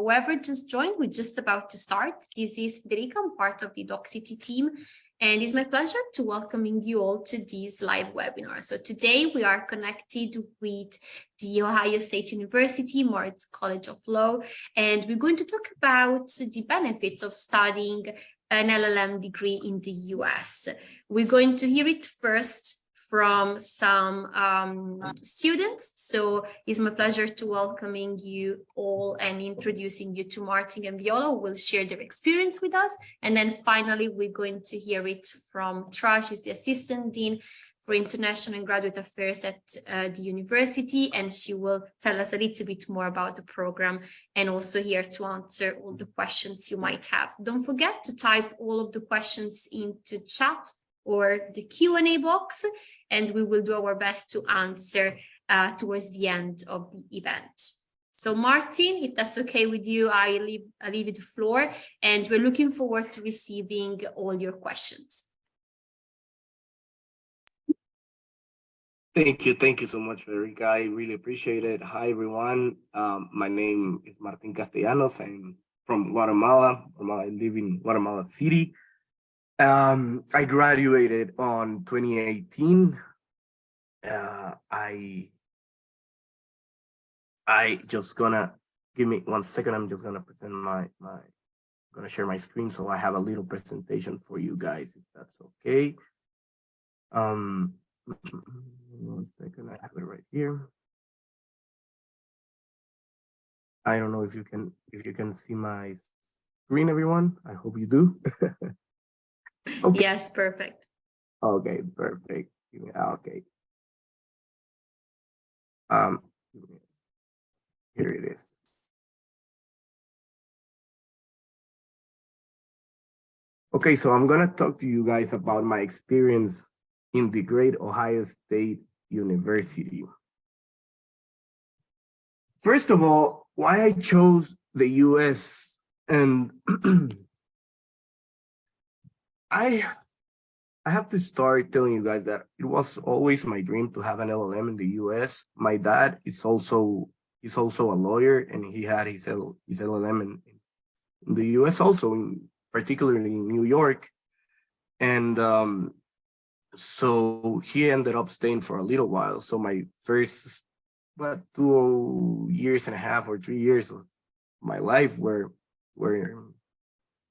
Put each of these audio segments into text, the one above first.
whoever just joined, we're just about to start. This is Federica, I'm part of the Docsity team, and it's my pleasure to welcoming you all to this live webinar. So today we are connected with the Ohio State University, Moritz College of Law, and we're going to talk about the benefits of studying an LLM degree in the US. We're going to hear it first from some students. So it's my pleasure to welcoming you all and introducing you to Martin and Viola, who will share their experience with us. And then finally, we're going to hear it from Trash, she's the Assistant Dean for International and Graduate Affairs at the university, and she will tell us a little bit more about the program and also here to answer all the questions you might have. Don't forget to type all of the questions into chat or the Q&A box, and we will do our best to answer towards the end of the event. So Martin, if that's okay with you, I leave it the floor, and we're looking forward to receiving all your questions. Thank you so much, Federica. I really appreciate it. Hi, everyone. My name is Martin Castellanos. I'm from Guatemala. I live in Guatemala City. I graduated on 2018. I just gonna give me 1 second. I'm just gonna present gonna share my screen so I have a little presentation for you guys, if that's okay. 1 second, I have it right here. I don't know if you can see my screen, everyone. I hope you do. Okay. Yes, perfect. Okay, perfect. Okay. Here it is. Okay, so I'm gonna talk to you guys about my experience in the great Ohio State University. First of all, why I chose the US, and I have to start telling you guys that it was always my dream to have an LLM in the US. My dad is also a lawyer, and he had his LLM in the US also, particularly in New York. And so he ended up staying for a little while. So my first, 2 years and a half or 3 years of my life were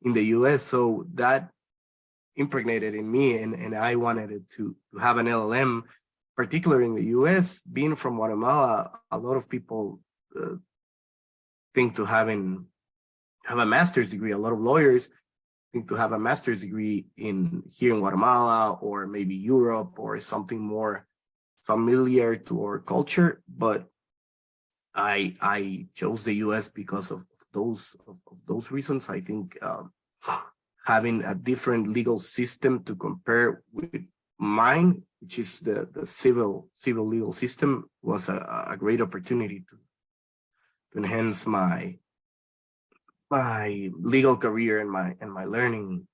in the US. So that impregnated in me, and I wanted it to have an LLM, particularly in the US. Being from Guatemala, a lot of people think to have a master's degree. A lot of lawyers think to have a master's degree here in Guatemala, or maybe Europe, or something more familiar to our culture. But I chose the US because of those reasons. I think having a different legal system to compare with mine, which is the civil legal system, was a great opportunity to enhance my legal career and my learning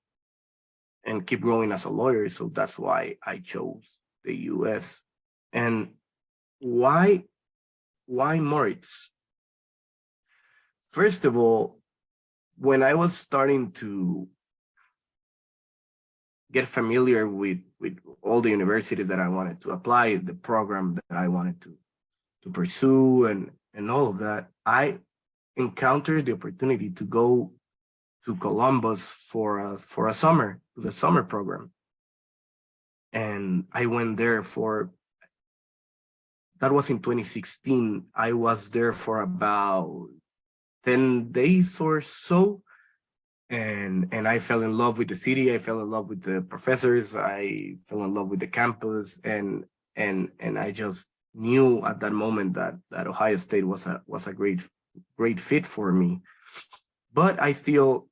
and keep growing as a lawyer. So that's why I chose the US. And why Moritz? First of all, when I was starting to get familiar with all the universities that I wanted to apply, the program that I wanted to pursue, and all of that, I encountered the opportunity to go to Columbus for a summer, the summer program. And I went there that was in 2016. I was there for about 10 days or so. And I fell in love with the city. I fell in love with the professors. I fell in love with the campus, and I just knew at that moment that Ohio State was a great fit for me. But I still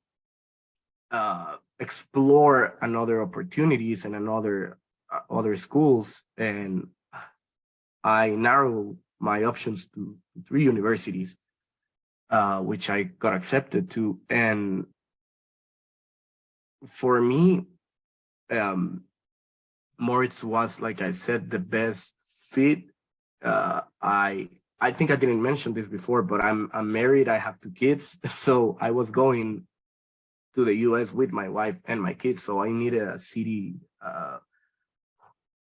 explore another opportunities and other schools, and I narrow my options to 3 universities, which I got accepted to. And for me, Moritz was, like I said, the best fit. I I think I didn't mention this before, but I'm married. I have 2 kids, so I was going to the U.S. with my wife and my kids. So I needed a city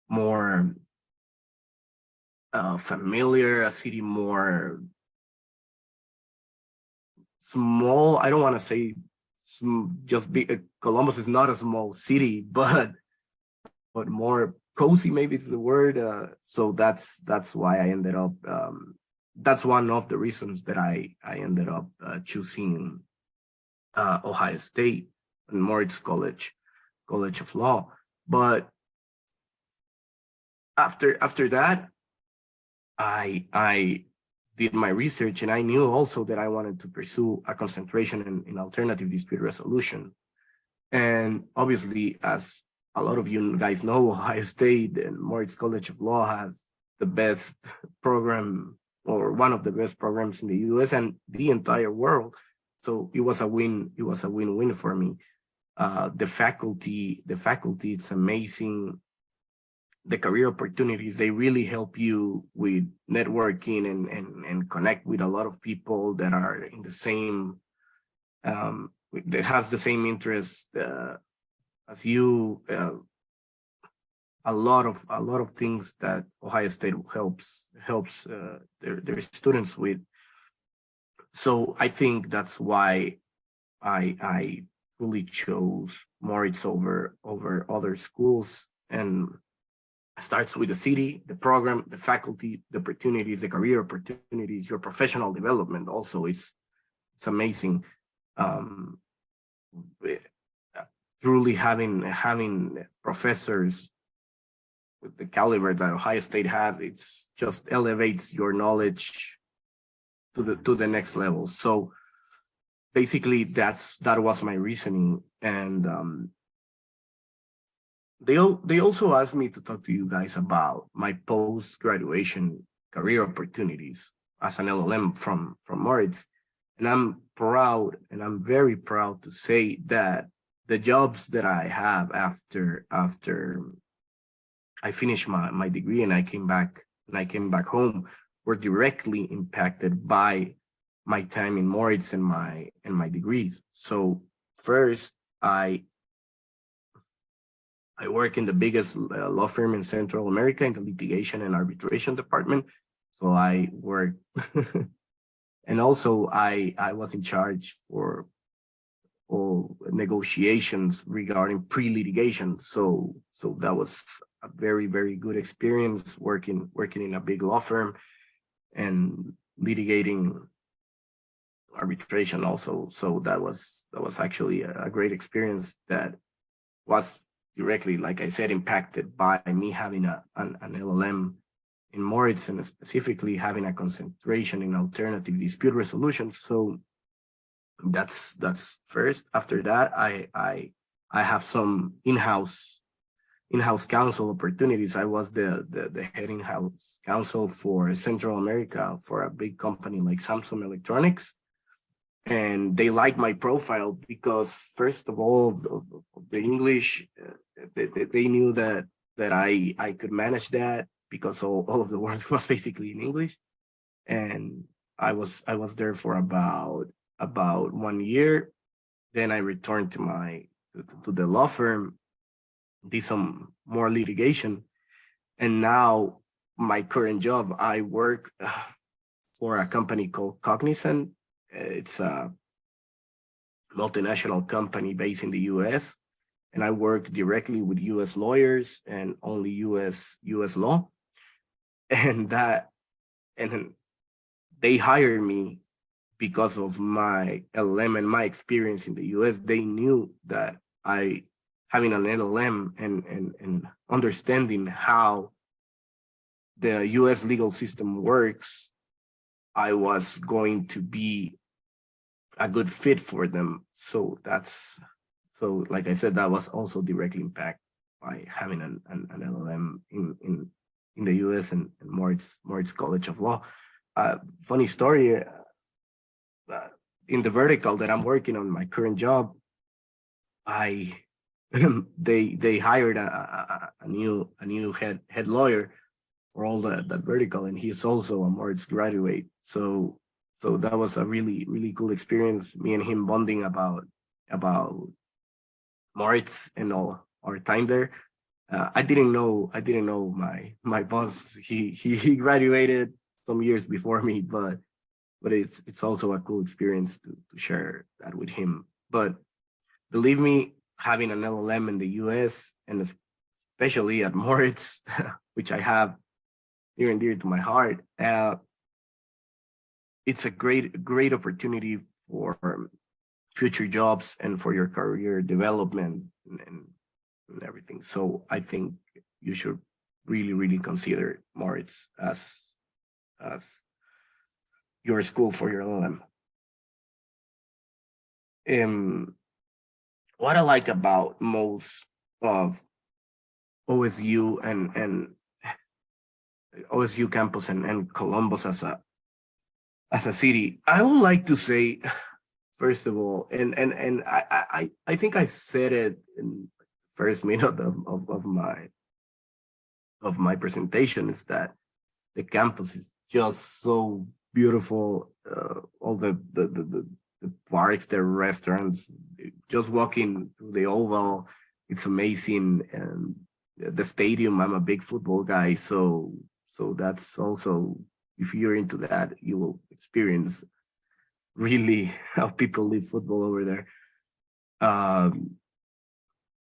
more familiar, a city more small. I don't want to say just big. Columbus is not a small city, but more cozy, maybe it's the word. So that's why I ended up. That's one of the reasons that I ended up choosing Ohio State and Moritz College of Law. But after that, I did my research, and I knew also that I wanted to pursue a concentration in alternative dispute resolution. And obviously, as a lot of you guys know, Ohio State and Moritz College of Law has the best program, or one of the best programs in the US and the entire world. So it was a win. It was a win-win for me. The faculty, it's amazing. The career opportunities, they really help you with networking and connect with a lot of people that are in the same, that has the same interest as you. A lot of things that Ohio State helps their students with. So I think that's why I really chose Moritz over other schools. And starts with the city, the program, the faculty, the opportunities, the career opportunities, your professional development. Also, it's amazing. Truly having professors with the caliber that Ohio State has, it's just elevates your knowledge to the next level. So basically, that was my reasoning. And they also asked me to talk to you guys about my post-graduation career opportunities as an LLM from Moritz. And I'm proud, and I'm very proud to say that the jobs that I have after I finished my degree and I came back home were directly impacted by my time in Moritz and my degrees. So first, I work in the biggest law firm in Central America in the litigation and arbitration department. So I work, and also I was in charge for all negotiations regarding pre-litigation. So that was a very, very good experience working in a big law firm and litigating arbitration also. So that was actually a great experience that was directly, like I said, impacted by me having an LLM in Moritz, and specifically having a concentration in alternative dispute resolution. So that's first. After that, I have some in-house counsel opportunities. I was the head in-house counsel for Central America for a big company like Samsung Electronics. And they liked my profile because, first of all, the English, they knew that I could manage that because all of the work was basically in English. And I was there for about 1 year. Then I returned to the law firm, did some more litigation, and now my current job, I work for a company called Cognizant. It's a multinational company based in the US, and I work directly with US lawyers and only US law. And they hired me because of my LLM and my experience in the US. They knew that having an LLM and understanding how the US legal system works, I was going to be a good fit for them. So like I said, that was also directly impacted by having an LLM in the US and Moritz College of Law. Funny story, in the vertical that I'm working on, my current job, they hired a new head lawyer all that vertical, and he's also a Moritz graduate. So that was a really cool experience. Me and him bonding about Moritz and all our time there. I didn't know my boss. He graduated some years before me, but it's also a cool experience to share that with him. But believe me, having an LLM in the US and especially at Moritz, which I have near and dear to my heart, it's a great opportunity for future jobs and for your career development and everything. So I think you should really consider Moritz as your school for your LLM. What I like about most of OSU and OSU campus and Columbus as a city, I would like to say, first of all, and I think I said it in the first minute of my presentation, is that the campus is just so beautiful. All the parks, the restaurants, just walking through the Oval, it's amazing. And the stadium, I'm a big football guy, so that's also, if you're into that, you will experience really how people live football over there.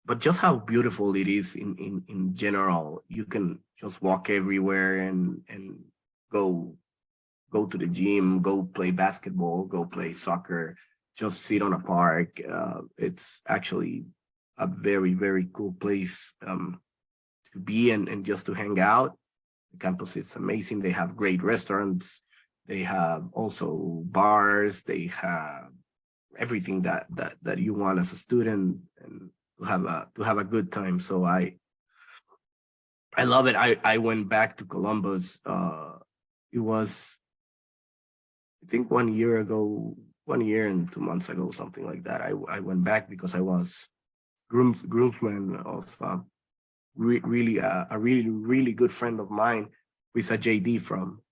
But just how beautiful it is in general. You can just walk everywhere and go to the gym, go play basketball, go play soccer, just sit on a park. It's actually a very cool place to be and just to hang out. The campus is amazing. They have great restaurants. They have also bars. They have everything that you want as a student, and to have a good time. So I love it. I went back to Columbus. It was, I think, 1 year ago, 1 year and 2 months ago, something like that. I went back because I was groomsman of really a really good friend of mine, who is a JD from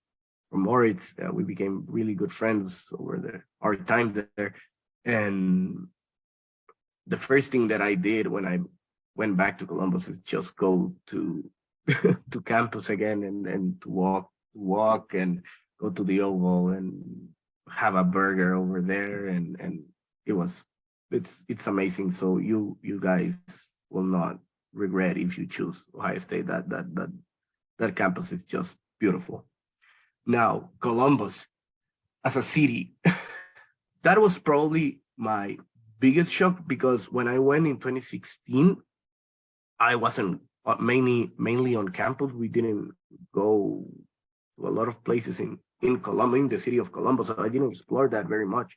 Moritz. We became really good friends over our time there. And the first thing that I did when I went back to Columbus is just go to to campus again and to walk and go to the Oval and have a burger over there. And it's amazing. So you guys will not regret if you choose Ohio State. That campus is just beautiful. Now, Columbus as a city, that was probably my biggest shock, because when I went in 2016, I wasn't mainly on campus. We didn't go to a lot of places in Columbus, in the city of Columbus. So I didn't explore that very much.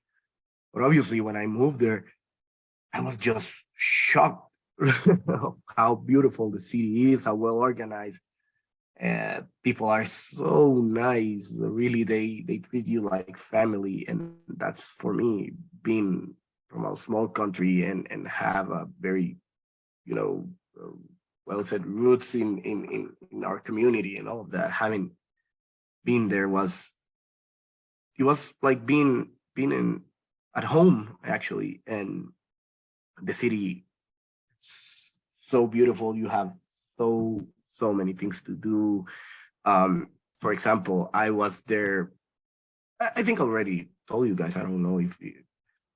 But obviously, when I moved there, I was just shocked of how beautiful the city is, how well organized. People are so nice. Really, they treat you like family, and that's, for me, being from a small country and have a very, well said roots in our community and all of that. Having been there it was like being at home, actually. And the city, it's so beautiful. You have so many things to do. For example, I was there, I think I already told you guys, I don't know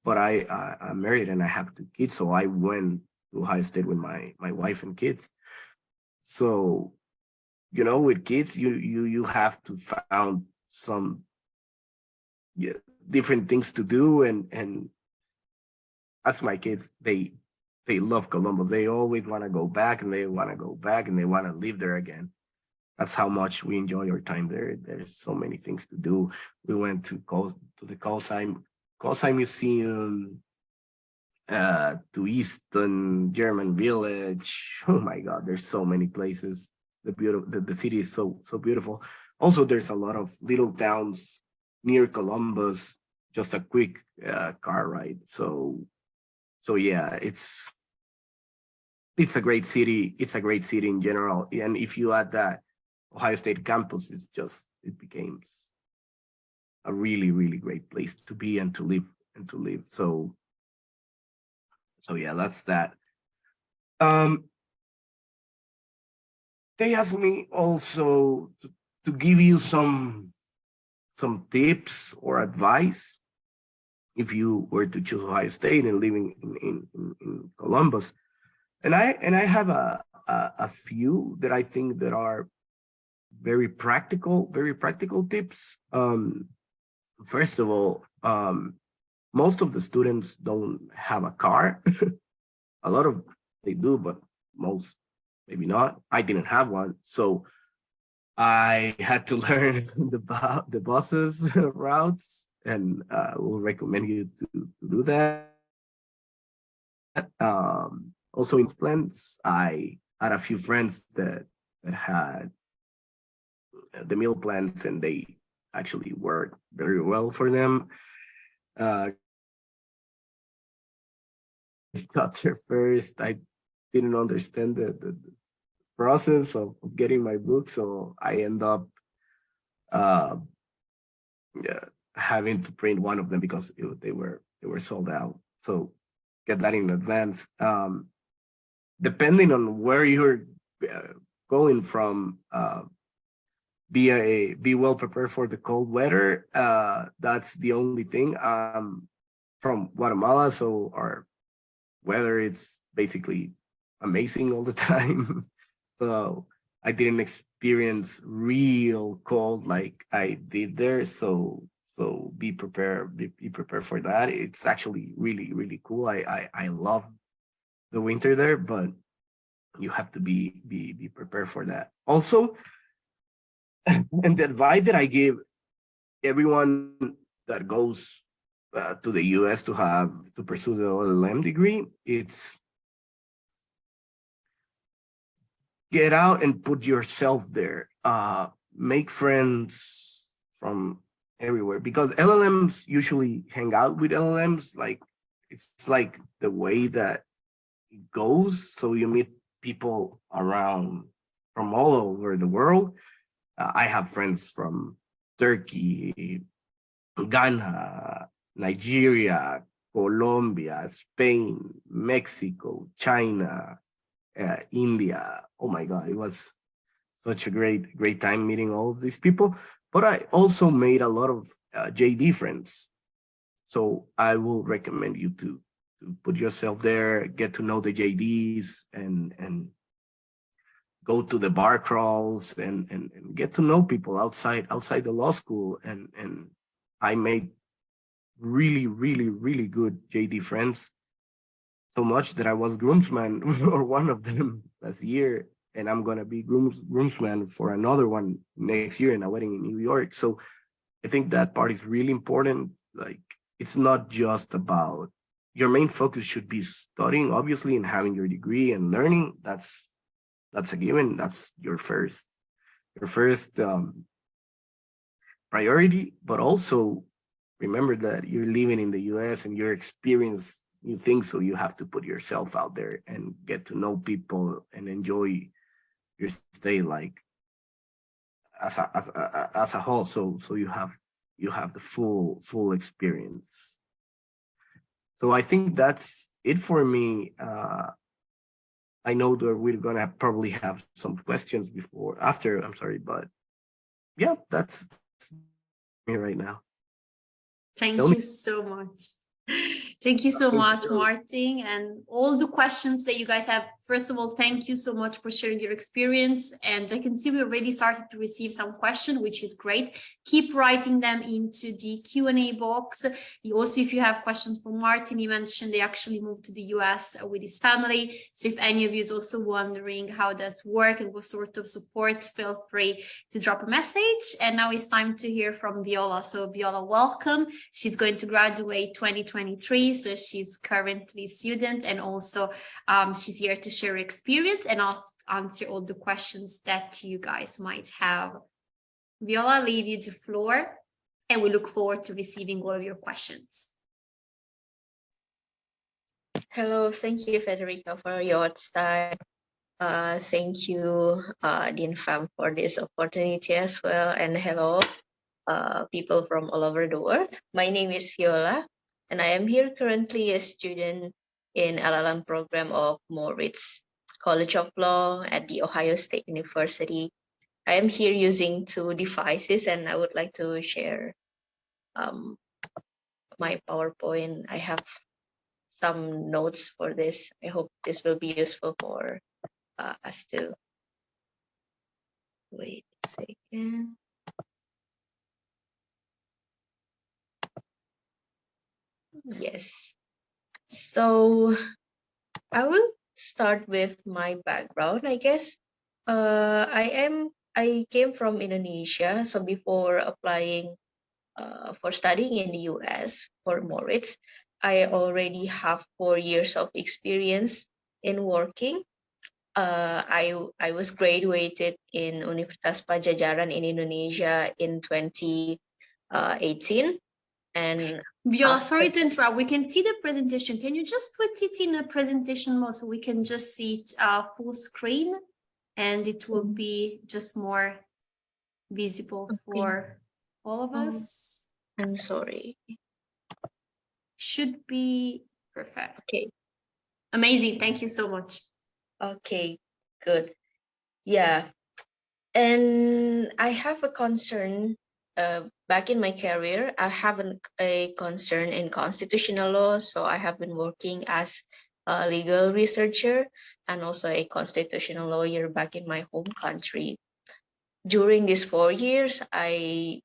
but I'm married and I have 2 kids, so I went to Ohio State with my wife and kids. So, with kids, you have to find some different things to do, and as my kids, they love Columbus. They always want to go back, and they want to live there again. That's how much we enjoy our time there. There's so many things to do. We went to the Colsheim Museum, to Easton German Village. Oh my God, there's so many places. The city is so beautiful. Also, there's a lot of little towns near Columbus, just a quick car ride. So yeah, it's a great city. It's a great city in general. And if you add that Ohio State campus is just, it became a really, really great place to be and to live. So yeah, that's that. They asked me also to give you some tips or advice if you were to choose Ohio State and living in Columbus. And I have a few that I think that are very practical tips. First of all, most of the students don't have a car. A lot of they do, but most maybe not. I didn't have one, so I had to learn the buses routes, and will recommend you to do that. Also in plans, I had a few friends that had the meal plans, and they actually worked very well for them. Got there first. I didn't understand the process of getting my book, so I end up yeah, having to print one of them because they were sold out. So get that in advance. Depending on where you're going from, be well prepared for the cold weather. That's the only thing. From Guatemala, so our weather it's basically amazing all the time. So I didn't experience real cold like I did there. So be prepared. Be prepared for that. It's actually really, really cool. I love the winter there, but you have to be prepared for that. Also, and the advice that I give everyone that goes to the US to pursue the LLM degree, it's get out and put yourself there. Make friends from everywhere, because LLMs usually hang out with LLMs. Like it's like the way that it goes. So you meet people around from all over the world. I have friends from Turkey, Ghana, Nigeria, Colombia, Spain, Mexico, China, India. Oh my God, it was such a great time meeting all of these people. But I also made a lot of JD friends. So I will recommend you to put yourself there, get to know the JDs, and go to the bar crawls and get to know people outside the law school. And I made really good JD friends, so much that I was groomsman for one of them last year, and I'm gonna be groomsman for another one next year in a wedding in New York. So I think that part is really important. Like it's not just about your main focus should be studying, obviously, and having your degree and learning. That's a given. That's your first priority. But also remember that you're living in the US and you're experiencing new things, so you have to put yourself out there and get to know people and enjoy your stay, like as a whole. So you have the full experience. So I think that's it for me. I know that we're gonna probably have some questions after. I'm sorry, but yeah, that's me right now. Thank you so much. Thank you so much, Martin, and all the questions that you guys have. First of all, thank you so much for sharing your experience. And I can see we already started to receive some questions, which is great. Keep writing them into the Q&A box. Also, if you have questions for Martin, he mentioned they actually moved to the US with his family. So if any of you is also wondering how does it work and what sort of support, feel free to drop a message. And now it's time to hear from Viola. So Viola, welcome. She's going to graduate 2023. So she's currently a student, and also she's here to share experience and answer all the questions that you guys might have. Viola, I'll leave you the floor, and we look forward to receiving all of your questions. Hello, thank you, Federica, for your time. Thank you, Dean Pham, for this opportunity as well. And hello, people from all over the world. My name is Viola, and I am here currently a student in LLM program of Moritz College of Law at the Ohio State University. I am here using two devices, and I would like to share um, my PowerPoint. I have some notes for this. I hope this will be useful for us to wait a second. Yes. So I will start with my background, I guess. I came from Indonesia. So before applying for studying in the US for Moritz, I already have 4 years of experience in working. I was graduated in Universitas Pajajaran in Indonesia in 2018, and Viola, after sorry to interrupt. We can see the presentation. Can you just put it in a presentation mode so we can just see it full screen, and it will be just more visible for all of us? I'm sorry. Should be perfect. Okay. Amazing. Thank you so much. Okay, good. Yeah. And I have a concern back in my career. I have a concern in constitutional law. So I have been working as a legal researcher and also a constitutional lawyer back in my home country. During these 4 years, I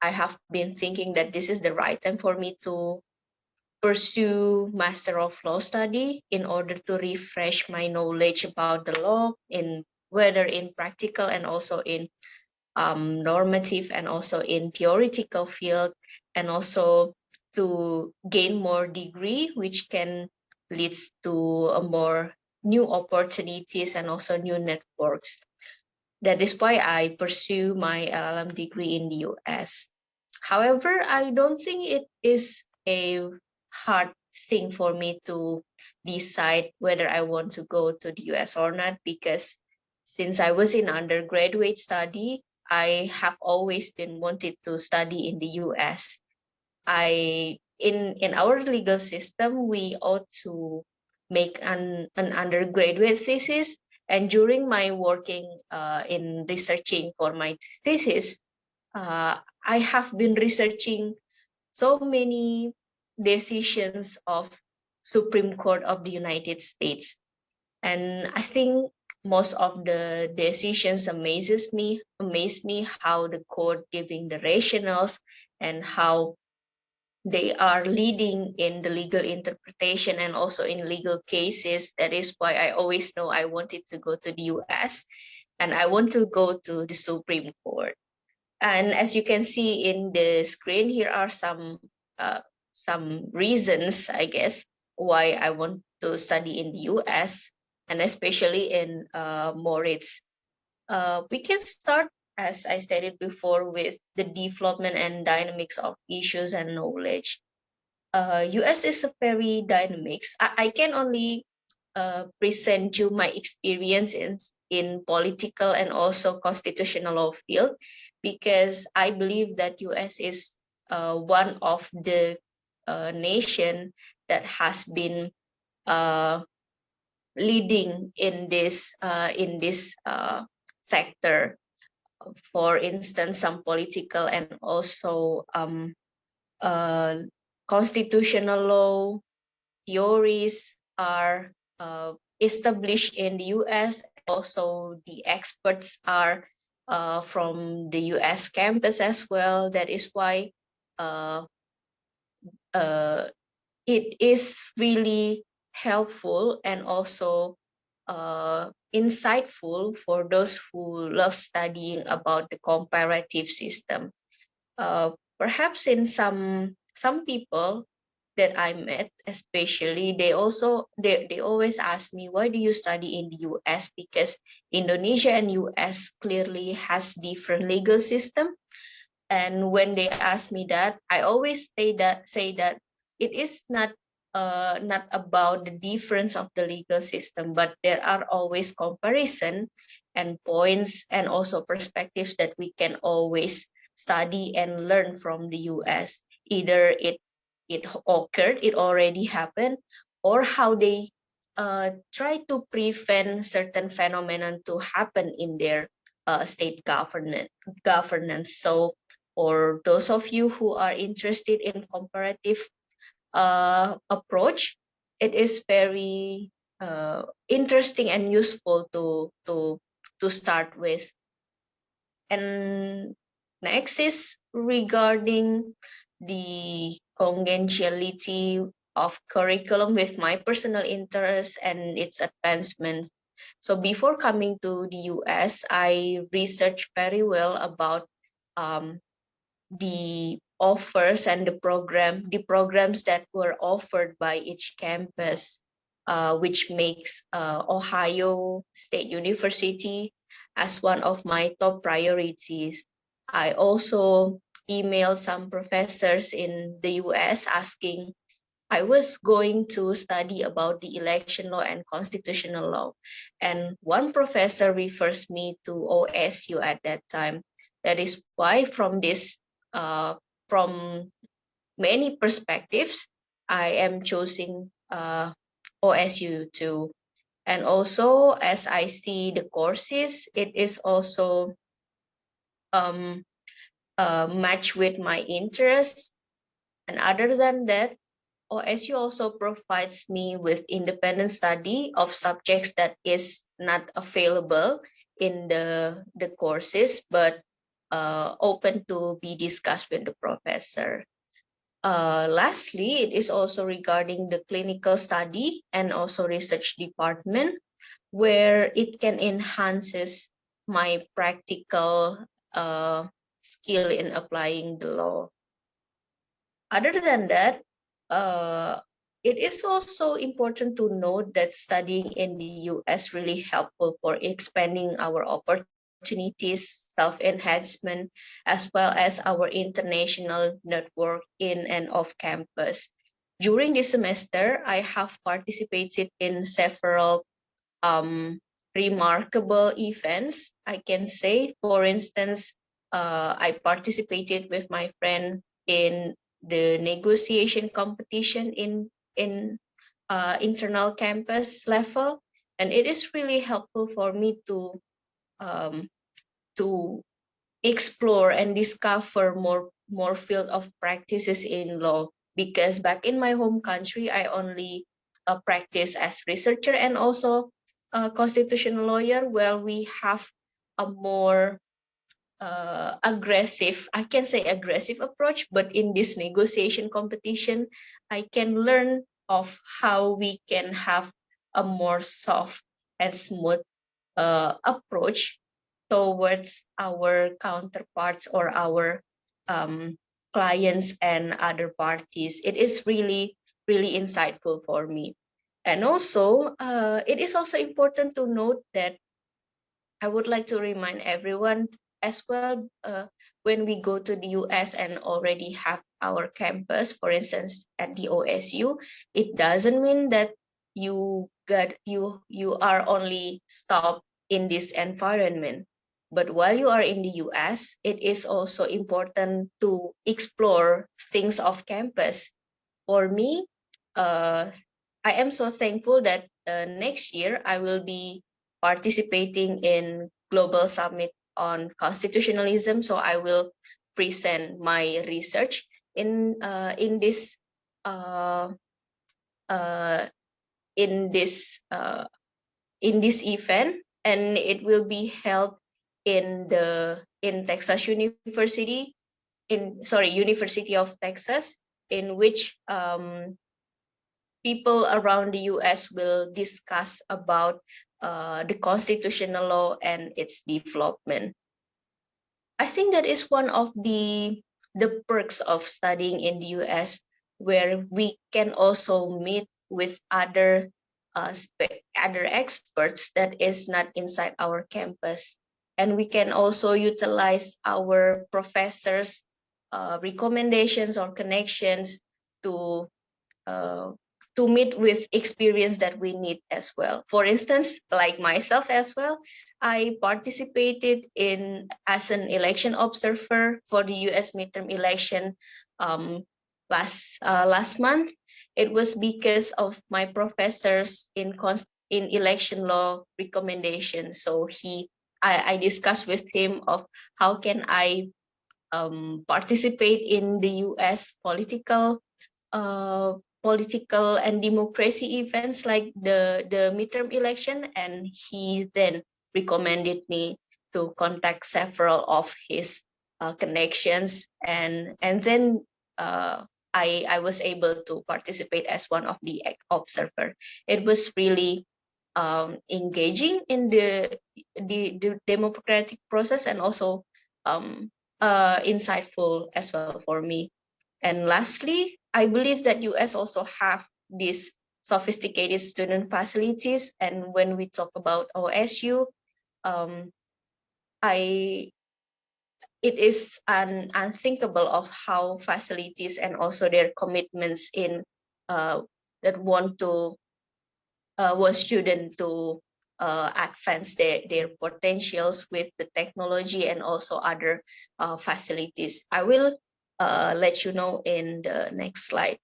have been thinking that this is the right time for me to pursue Master of Law study in order to refresh my knowledge about the law, in whether in practical and also in normative and also in theoretical field, and also to gain more degree, which can leads to a more new opportunities and also new networks. That is why I pursue my LLM degree in the US. However, I don't think it is a hard thing for me to decide whether I want to go to the US or not, because since I was in undergraduate study, I have always been wanted to study in the US. In our legal system, we ought to make an undergraduate thesis. And during my working in researching for my thesis, I have been researching so many decisions of Supreme Court of the United States, and I think most of the decisions amaze me how the court giving the rationales and how they are leading in the legal interpretation and also in legal cases. That is why I always know I wanted to go to the US and I want to go to the Supreme Court. And as you can see in the screen, here are some reasons, I guess, why I want to study in the US and especially in Moritz. We can start, as I stated before, with the development and dynamics of issues and knowledge. US is a very dynamics. I can only present you my experience in political and also constitutional law field, because I believe that US is one of the nation that has been leading in this sector. For instance, some political and also uh, constitutional law theories are established in the US, and also the experts are from the US campus as well. That is why uh, uh, it is really helpful and also insightful for those who love studying about the comparative system. Perhaps in some people that I met, especially, they always ask me, why do you study in the US? Because Indonesia and US clearly has different legal system. And when they ask me that, I always say that it is not not about the difference of the legal system, but there are always comparison and points and also perspectives that we can always study and learn from the US. Either it occurred, it already happened, or how they try to prevent certain phenomenon to happen in their state governance. So, for those of you who are interested in comparative approach, it is very interesting and useful to start with. And next is regarding the congeniality of curriculum with my personal interests and its advancement. So before coming to the US, I researched very well about um, the offers and the programs that were offered by each campus, which makes Ohio State University as one of my top priorities. I also emailed some professors in the US asking. I was going to study about the election law and constitutional law. And one professor refers me to OSU at that time. That is why from many perspectives, I am choosing OSU too. And also, as I see the courses, it is also um, match with my interests. And other than that, OSU also provides me with independent study of subjects that is not available in the courses, but open to be discussed with the professor. Lastly, it is also regarding the clinical study and also research department, where it can enhances my practical skill in applying the law. Other than that, it is also important to note that studying in the US really helpful for expanding our opportunities, self-enhancement, as well as our international network in and off campus. During this semester, I have participated in several remarkable events, I can say. For instance, I participated with my friend in the negotiation competition in internal campus level, and it is really helpful for me um, to explore and discover more field of practices in law, because back in my home country I only practice as researcher and also a constitutional lawyer, where we have a more aggressive, I can say aggressive approach, but in this negotiation competition I can learn of how we can have a more soft and smooth approach towards our counterparts or our clients and other parties. It is really, really insightful for me. And also, it is also important to note that I would like to remind everyone as well, when we go to the US and already have our campus, for instance, at the OSU, it doesn't mean that you are only stopped in this environment. But while you are in the US, it is also important to explore things off campus. For me, uh, I am so thankful that next year I will be participating in Global Summit on Constitutionalism. So I will present my research in this uh, uh, in this uh, in this event, and it will be held in Texas University, University of Texas, in which people around the US will discuss about the constitutional law and its development. I think that is one of the perks of studying in the US, where we can also meet with other experts that is not inside our campus, and we can also utilize our professors' recommendations or connections to uh, to meet with experience that we need as well. For instance, like myself as well, I participated in as an election observer for the US midterm election last month. It was because of my professors in election law recommendation. So I discussed with him of how can I participate in the US uh, political and democracy events like the midterm election, and he then recommended me to contact several of his connections, and then I was able to participate as one of the observer. It was really engaging in the democratic process, and also insightful as well for me. And lastly, I believe that US also have these sophisticated student facilities. And when we talk about OSU, um, I it is unthinkable of how facilities and also their commitments in that want student to advance their potentials with the technology and also other facilities. I will let you know in the next slide.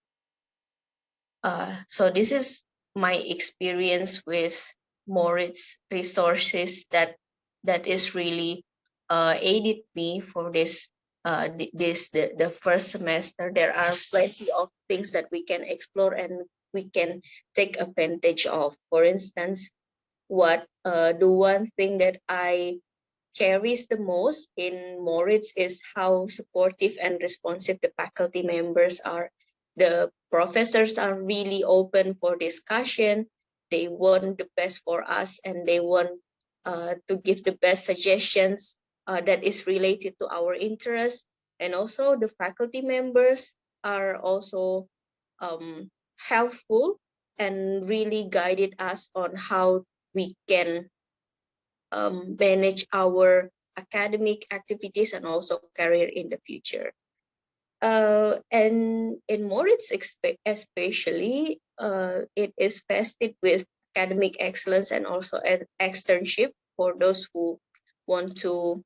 So this is my experience with Moritz Resources that is really aided me for this the first semester. There are plenty of things that we can explore and we can take advantage of. For instance, the one thing that I cherish the most in Moritz is how supportive and responsive the faculty members are. The professors are really open for discussion. They want the best for us, and they want to give the best suggestions that is related to our interests. And also the faculty members are also helpful and really guided us on how we can manage our academic activities and also career in the future. And in Moritz especially, it is vested with academic excellence and also an externship for those who want to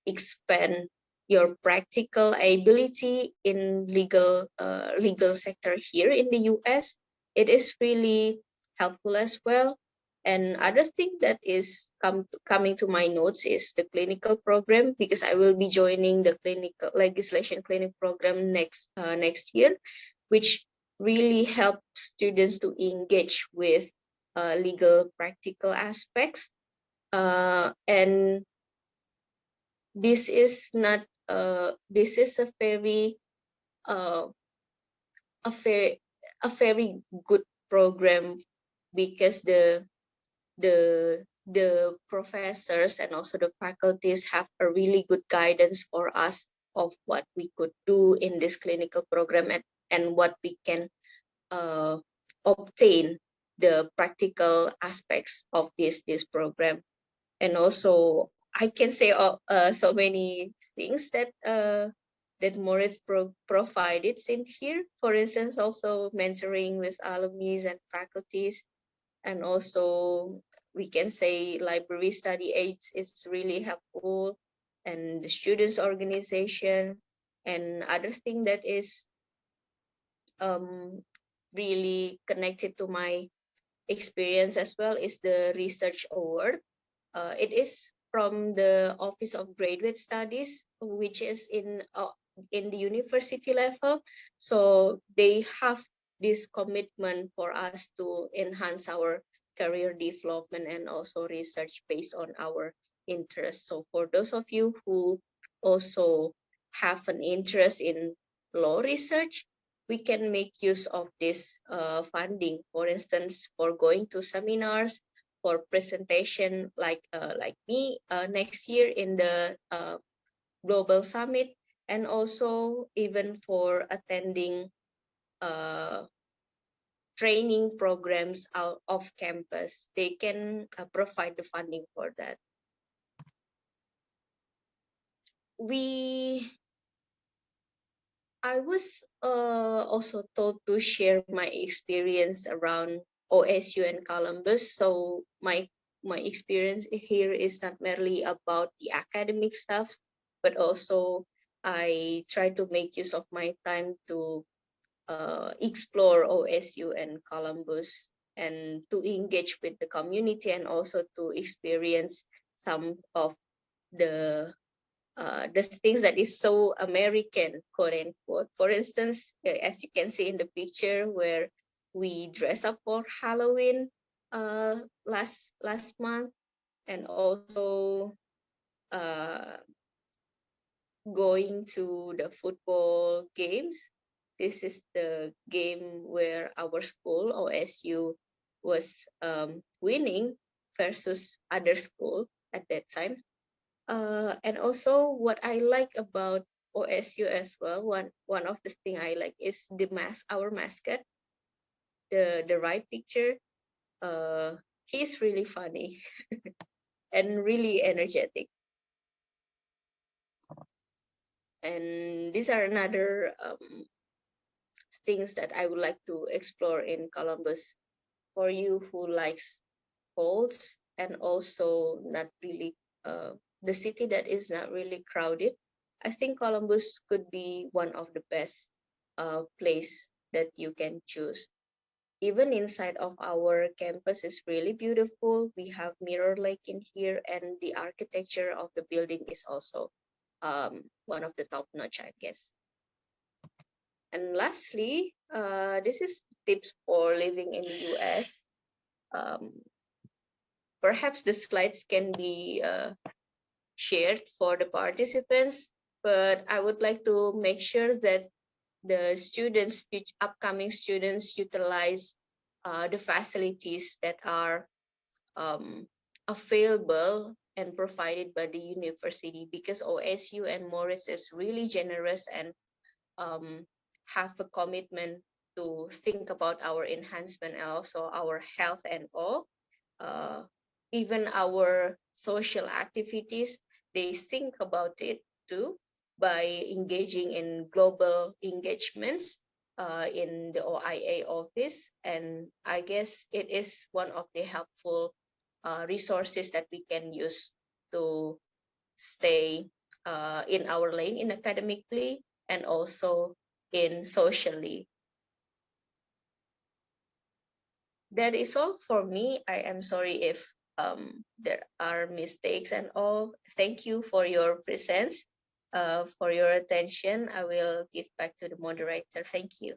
expand your practical ability in legal sector here in the US. It is really helpful as well. And other thing that is coming to my notes is the clinical program, because I will be joining the clinical legislation clinic program next year, which really helps students to engage with legal practical aspects. And this is not this is a very uh, a fair a very good program, because the professors and also the faculties have a really good guidance for us of what we could do in this clinical program, and what we can uh, obtain the practical aspects of this program. And also I can say so many things that Moritz provided in here. For instance, also mentoring with alumni and faculties, and also we can say library study aids is really helpful, and the students organization. And other thing that is really connected to my experience as well is the research award. It is from the Office of Graduate Studies, which is in the university level. So they have this commitment for us to enhance our career development and also research based on our interests. So for those of you who also have an interest in law research, we can make use of this funding. For instance, for going to seminars, for presentation like me next year in the global summit, and also even for attending training programs out of campus. They can provide the funding for that. We I was also told to share my experience around OSU and Columbus. So my experience here is not merely about the academic stuff, but also I try to make use of my time to explore OSU and Columbus and to engage with the community and also to experience some of the things that is so American, quote unquote. For instance, as you can see in the picture where we dress up for Halloween last month, and also uh, going to the football games. This is the game where our school OSU was winning versus other school at that time. And also what I like about OSU as well, one of the thing I like is our mascot, the right picture. He's really funny and really energetic. And these are another things that I would like to explore in Columbus for you who likes colds and also not really the city that is not really crowded. I think Columbus could be one of the best place that you can choose. Even inside of our campus is really beautiful. We have Mirror Lake in here, and the architecture of the building is also one of the top notch, I guess. And lastly, this is tips for living in the US. Perhaps the slides can be shared for the participants, but I would like to make sure that the students, upcoming students, utilize the facilities that are available and provided by the university, because OSU and Moritz is really generous and have a commitment to think about our enhancement and also our health and all. Even our social activities, they think about it too by engaging in global engagements in the OIA office. And I guess it is one of the helpful resources that we can use to stay in our lane in academically and also in socially. That is all for me. I am sorry if there are mistakes and all. Thank you for your presence, for your attention. I will give back to the moderator. Thank you.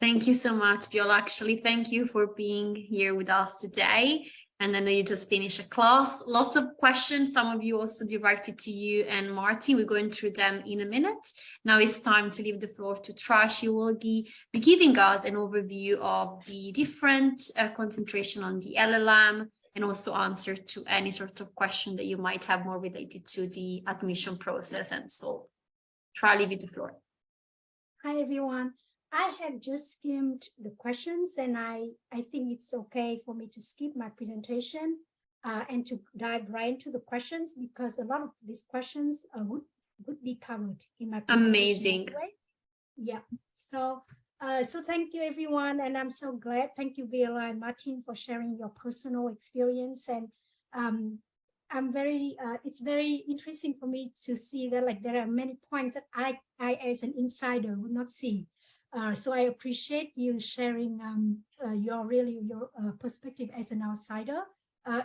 Thank you so much, Viola. Actually, thank you for being here with us today. And I know you just finished a class. Lots of questions, some of you also directed to you and Martin. We're going through them in a minute. Now it's time to leave the floor to Trash. You will be giving us an overview of the different concentration on the LLM and also answer to any sort of question that you might have more related to the admission process and so. Try leave you the floor. Hi, everyone. I have just skimmed the questions, and I think it's okay for me to skip my presentation and to dive right into the questions, because a lot of these questions would be covered in my presentation. Amazing. Anyway. Yeah. So thank you, everyone, and I'm so glad. Thank you, Viola and Martin, for sharing your personal experience. And I'm very. It's very interesting for me to see that there are many points that I as an insider would not see. So I appreciate you sharing your perspective as an outsider,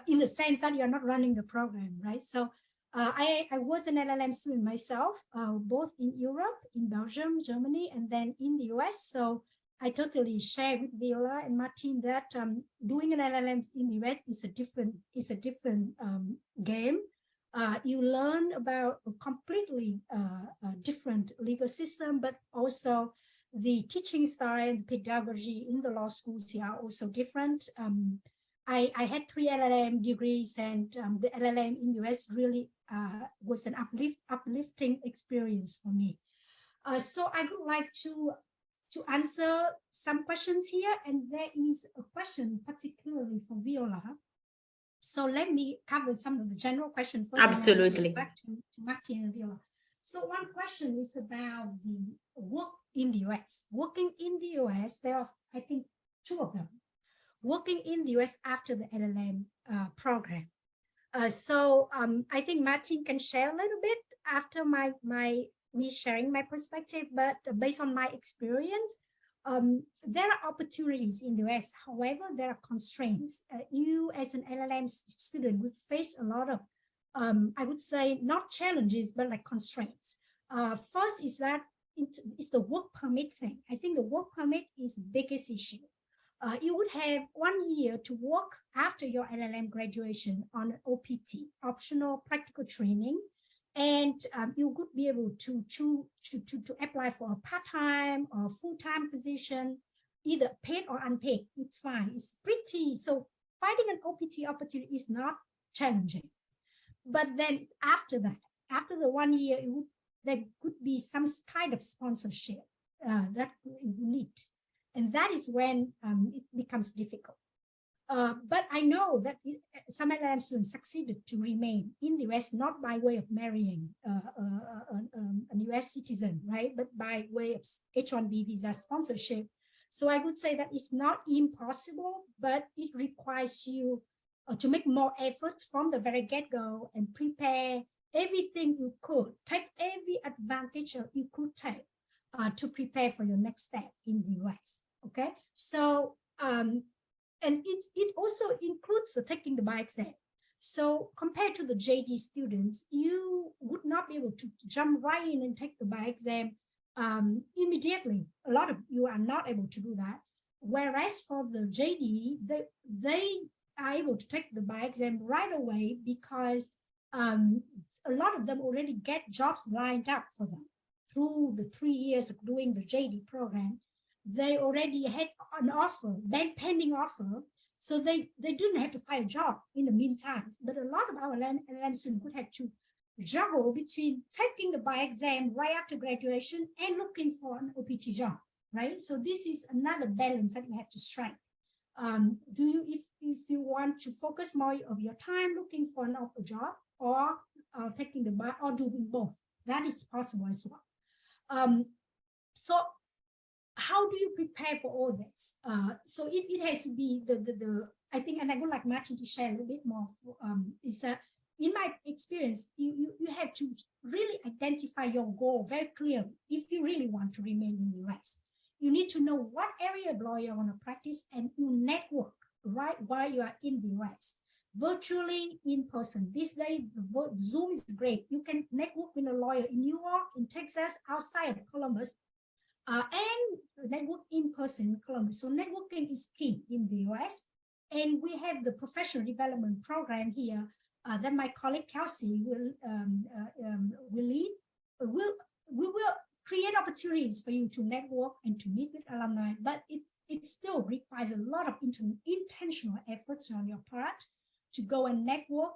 in the sense that you're not running the program, right? So I was an LLM student myself, both in Europe, in Belgium, Germany, and then in the US. So I totally share with Viola and Martin that doing an LLM in the US is a different game. You learn about a completely different legal system, but also the teaching style and pedagogy in the law schools are also different. I had 3 LLM degrees, and the LLM in the US really was an uplifting experience for me. So I would like to answer some questions here, and there is a question particularly for Viola. So let me cover some of the general questions first. Absolutely. Back to Martin and Viola. So one question is about the work in the US. Working in the US, there are, I think, two of them. Working in the US after the LLM program. I think Martin can share a little bit after me sharing my perspective, but based on my experience, there are opportunities in the US. However, there are constraints. You as an LLM student would face a lot of, I would say, not challenges, but like constraints. First is that it's the work permit thing. I think the work permit is the biggest issue. You would have 1 year to work after your LLM graduation on an OPT, optional practical training, and you would be able to apply for a part-time or full-time position, either paid or unpaid. It's fine. It's pretty, so finding an OPT opportunity is not challenging. But then after that, after the 1 year, there could be some kind of sponsorship that you need. And that is when it becomes difficult. But I know that some LLM students succeeded to remain in the US, not by way of marrying a US citizen, right? But by way of H-1B visa sponsorship. So I would say that it's not impossible, but it requires you to make more efforts from the very get-go and prepare everything you could, take every advantage you could take to prepare for your next step in the US. Okay, so and it also includes the taking the bar exam. So compared to the JD students, you would not be able to jump right in and take the bar exam immediately. A lot of you are not able to do that. Whereas for the JD, they are able to take the bar exam right away because a lot of them already get jobs lined up for them through the 3 years of doing the JD program. They already had an offer, pending offer, so they didn't have to find a job in the meantime. But a lot of our LLM students would have to juggle between taking the bar exam right after graduation and looking for an OPT job, right? So this is another balance that you have to strike. If you want to focus more of your time looking for an job or taking the bar or doing both, that is possible as well. So how do you prepare for all this? So it has to be I think, and I would like Martin to share a little bit more, is that in my experience, you have to really identify your goal very clearly if you really want to remain in the US. You need to know what area of law you want to practice and you network right while you are in the US. Virtually, in person. This day, Zoom is great. You can network with a lawyer in New York, in Texas, outside of Columbus, and network in person in Columbus. So networking is key in the US. And we have the professional development program here that my colleague Kelsey will lead. We will create opportunities for you to network and to meet with alumni, but it still requires a lot of intentional efforts on your part to go and network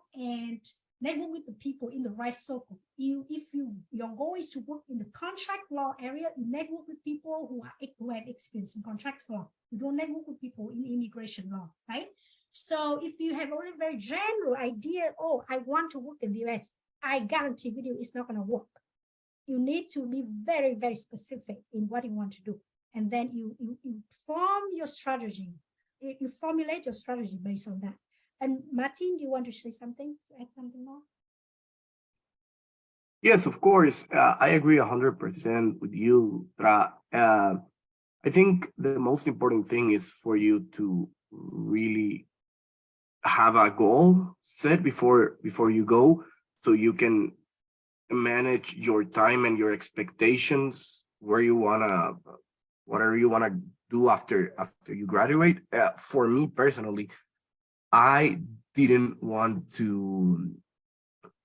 with the people in the right circle. If your goal is to work in the contract law area, you network with people who have experience in contract law. You don't network with people in immigration law, right? So if you have only a very general idea, oh, I want to work in the US, I guarantee with you it's not going to work. You need to be very, very specific in what you want to do. And then you form your strategy. You formulate your strategy based on that. And Martin, do you want to say something, to add something more? Yes, of course. I agree 100% with you, Tra. I think the most important thing is for you to really have a goal set before you go, so you can manage your time and your expectations, whatever you wanna do after you graduate. For me personally, I didn't want to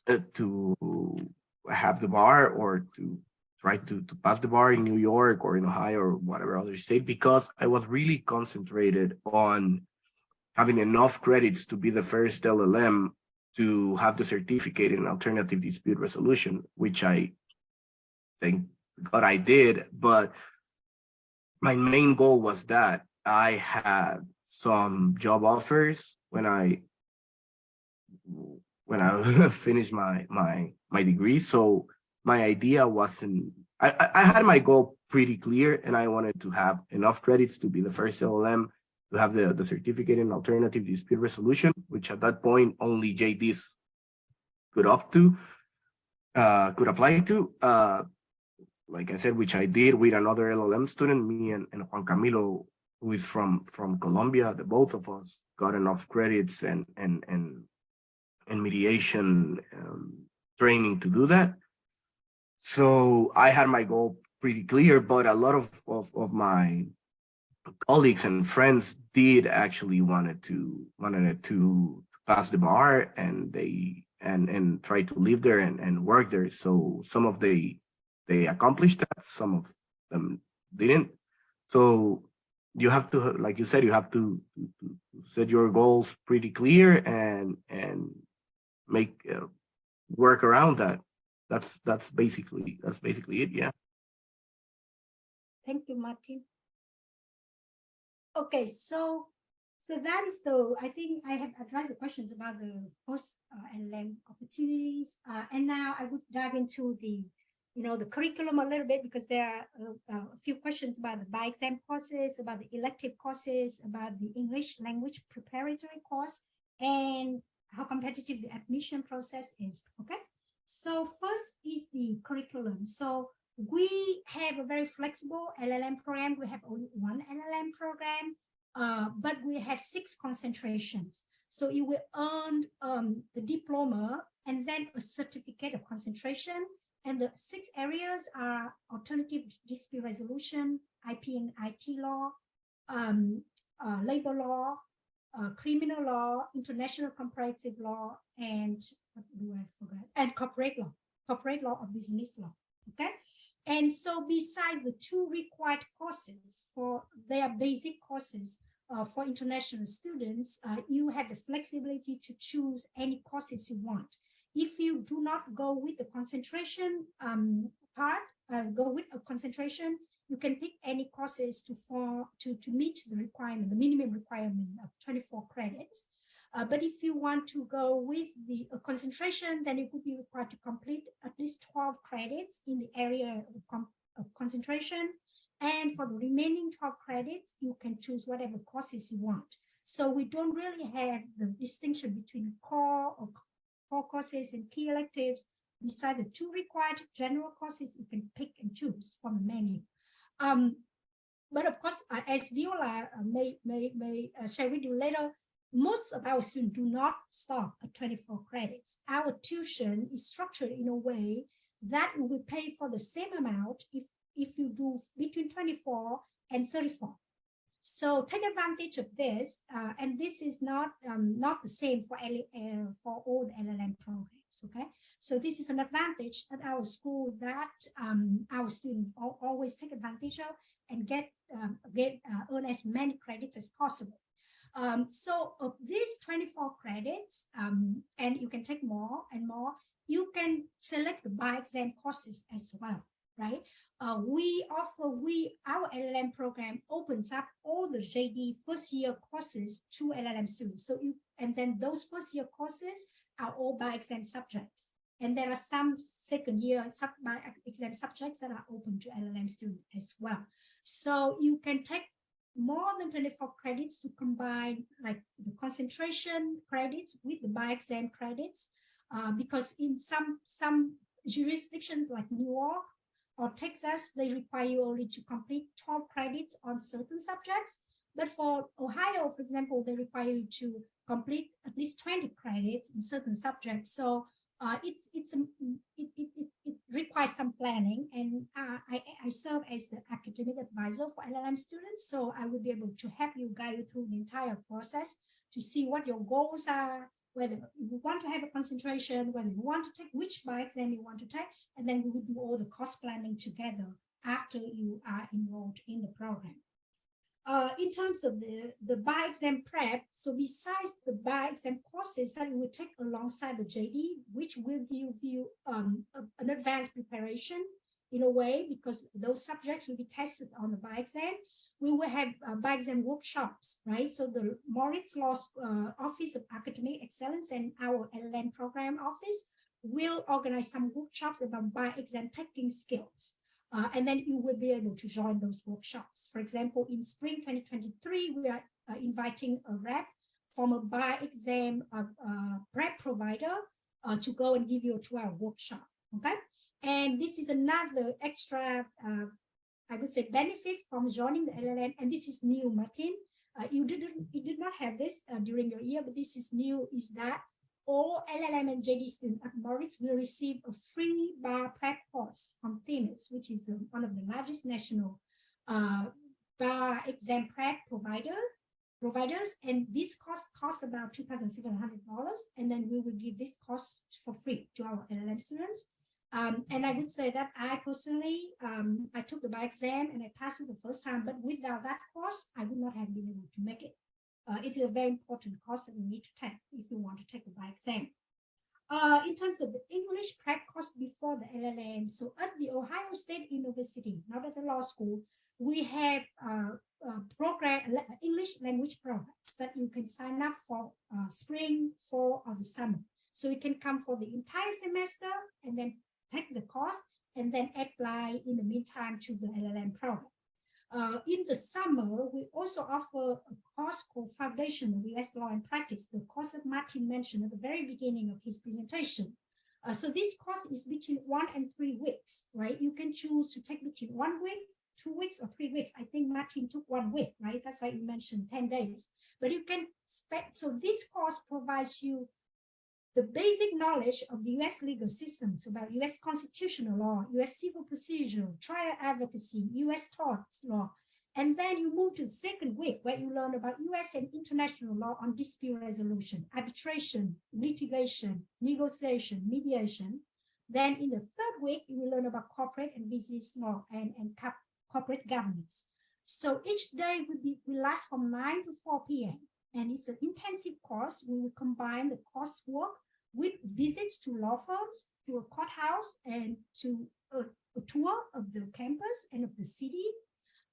have the bar or to try to pass the bar in New York or in Ohio or whatever other state, because I was really concentrated on having enough credits to be the first LLM to have the certificate in alternative dispute resolution, which I thank God I did. But my main goal was that I had some job offers when I finished my degree. So my idea wasn't, I had my goal pretty clear, and I wanted to have enough credits to be the first LLM to have the certificate in alternative dispute resolution, which at that point only JDs could apply to. Like I said, which I did with another LLM student, me and Juan Camilo, who is from Colombia. The both of us got enough credits and mediation training to do that. So I had my goal pretty clear, but a lot of my colleagues and friends did actually wanted to pass the bar, and they and try to live there and work there. So some of they accomplished that, some of them didn't. So you have to, like you said, you have to set your goals pretty clear and make work around that. That's basically it. Yeah. Thank you, Martin. Okay, so that is I think I have addressed the questions about the post LLM opportunities, and now I would dive into the curriculum a little bit, because there are a few questions about the by-exam courses, about the elective courses, about the English language preparatory course, and how competitive the admission process is. Okay, so first is the curriculum. So we have a very flexible LLM program. We have only one LLM program, but we have 6 concentrations. So you will earn the diploma and then a certificate of concentration. And the 6 areas are alternative dispute resolution, IP and IT law, labor law, criminal law, international comparative law, and what do I forget? And corporate law or business law. Okay. And so besides the 2 required courses for their basic courses for international students, you have the flexibility to choose any courses you want. If you do not go with the concentration go with a concentration, you can pick any courses to meet the requirement, the minimum requirement of 24 credits. But if you want to go with the concentration, then it would be required to complete at least 12 credits in the area of concentration. And for the remaining 12 credits, you can choose whatever courses you want. So we don't really have the distinction between core courses and key electives. Besides the 2 required general courses, you can pick and choose from the menu. But of course, as Viola may share with you later, most of our students do not stop at 24 credits. Our tuition is structured in a way that we will pay for the same amount if you do between 24 and 34. So take advantage of this, and this is not the same for all the LLM programs. Okay, so this is an advantage at our school that our students always take advantage of and earn as many credits as possible. So of these 24 credits, and you can take more and more, you can select the by-exam courses as well, right? Our LLM program opens up all the JD first year courses to LLM students. So and then those first year courses are all by-exam subjects. And there are some second year by-exam subjects that are open to LLM students as well. So you can take more than 24 credits to combine like the concentration credits with the by-exam credits, because in some jurisdictions like New York or Texas, they require you only to complete 12 credits on certain subjects. But for Ohio, for example, they require you to complete at least 20 credits in certain subjects. So it requires some planning. And I serve as the academic advisor for LLM students. So I will be able to help you, guide you through the entire process to see what your goals are, whether you want to have a concentration, whether you want to take which by-exam you want to take, and then we will do all the cost planning together after you are enrolled in the program. In terms of the by-exam prep, so besides the by-exam courses that you will take alongside the JD, which will give you an advanced preparation in a way, because those subjects will be tested on the by-exam, we will have by-exam workshops, right? So the Moritz Law Office of Academic Excellence and our LLM program office will organize some workshops about by-exam taking skills. And then you will be able to join those workshops. For example, in spring 2023, we are inviting a rep from a by-exam prep provider to go and give you a 2-hour workshop, okay? And this is another extra, I would say, benefit from joining the LLM, and this is new, Martin. You did not have this during your year, but this is new, is that all LLM and JD students at Moritz will receive a free bar prep course from Themis, which is one of the largest national bar exam prep providers. And this course costs about $2,700. And then we will give this course for free to our LLM students. And I would say that I personally, I took the bar exam and I passed it the first time, but without that course, I would not have been able to make it. It is a very important course that you need to take if you want to take the bar exam. In terms of the English prep course before the LLM, so at the Ohio State University, not at the law school, we have English language programs that you can sign up for spring, fall, or the summer. So you can come for the entire semester and then take the course and then apply in the meantime to the LLM program. In the summer, we also offer a course called Foundation of US Law and Practice, the course that Martin mentioned at the very beginning of his presentation. So this course is between 1 and 3 weeks, right? You can choose to take between 1 week, 2 weeks, or 3 weeks. I think Martin took 1 week, right? That's why you mentioned 10 days. But you can expect, so this course provides you the basic knowledge of the US legal systems about US constitutional law, US civil procedure, trial advocacy, US torts law. And then you move to the second week where you learn about US and international law on dispute resolution, arbitration, litigation, negotiation, mediation. Then in the third week, you will learn about corporate and business law and corporate governance. So each day will last from 9 to 4 p.m. And it's an intensive course. We will combine the coursework with visits to law firms, to a courthouse, and to a tour of the campus and of the city.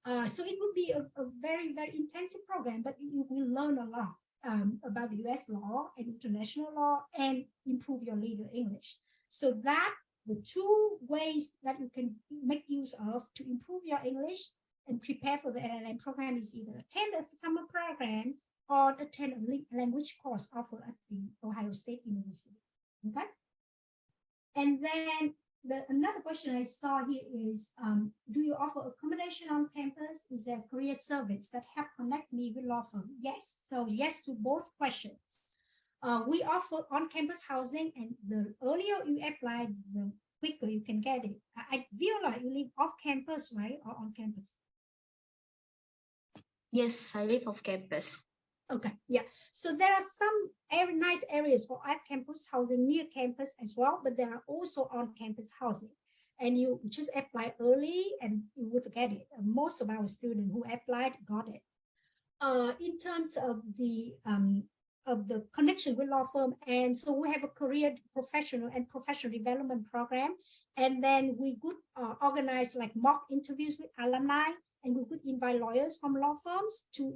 So it will be a very, very intensive program, but you will learn a lot about the US law and international law and improve your legal English. So that the 2 ways that you can make use of to improve your English and prepare for the LLM program is either attend a summer program or attend a language course offered at the Ohio State University, okay? And then another question I saw here is, do you offer accommodation on campus? Is there a career service that help connect me with law firm? Yes, so yes to both questions. We offer on-campus housing, and the earlier you apply, the quicker you can get it. Viola, you live off campus, right, or on campus? Yes, I live off campus. Okay, yeah. So there are some nice areas for off-campus housing near campus as well, but there are also on-campus housing. And you just apply early and you would get it. Most of our students who applied got it. In terms of the connection with law firm, and so we have a career professional and professional development program, and then we could organize like mock interviews with alumni, and we could invite lawyers from law firms to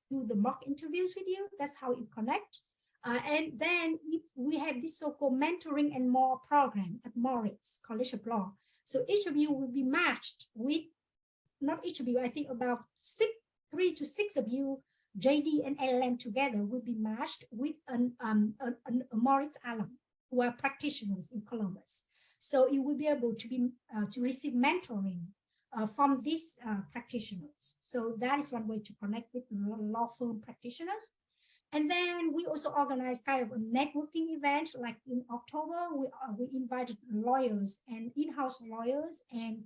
do the mock interviews with you. That's how you connect. And then if we have this so-called mentoring and more program at Moritz College of Law. So each of you will be matched with, not each of you, I think about 3 to 6 of you, JD and LLM together will be matched with a Moritz alum who are practitioners in Columbus. So you will be able to receive mentoring from these practitioners. So that is one way to connect with law firm practitioners. And then we also organize kind of a networking event, like in October, we invited lawyers and in-house lawyers and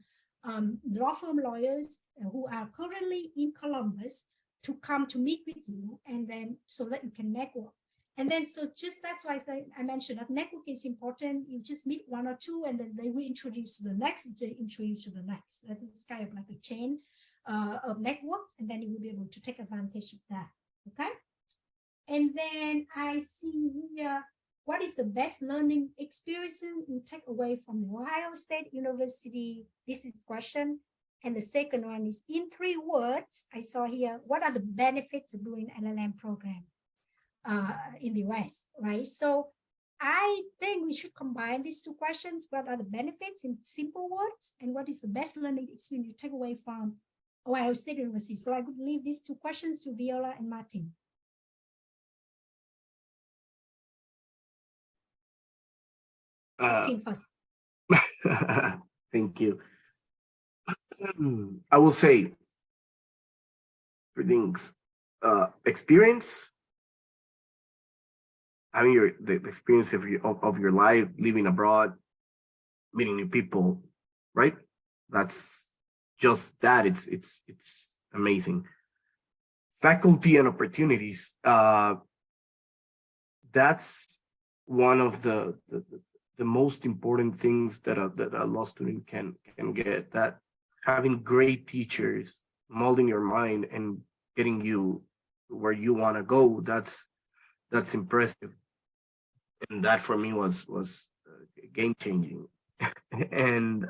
law firm lawyers who are currently in Columbus to come to meet with you, and then so that you can network. And then so just that's why I mentioned that network is important. You just meet 1 or 2, and then they will introduce to the next, they introduce to the next. That is kind of like a chain of networks, and then you will be able to take advantage of that, okay? And then I see here, what is the best learning experience you take away from the Ohio State University? This is the question. And the second one is, in 3 words, I saw here, what are the benefits of doing an LLM program in the US, right? So I think we should combine these two questions. What are the benefits in simple words? And what is the best learning experience you take away from Ohio State University? So I could leave these two questions to Viola and Martin. Martin first. Thank you. I will say three things. Experience, having the experience of your life, living abroad, meeting new people, right? That's just that. It's amazing. Faculty and opportunities. That's one of the most important things that a law student can get. That having great teachers molding your mind and getting you where you want to go. That's impressive, and that for me was game changing. And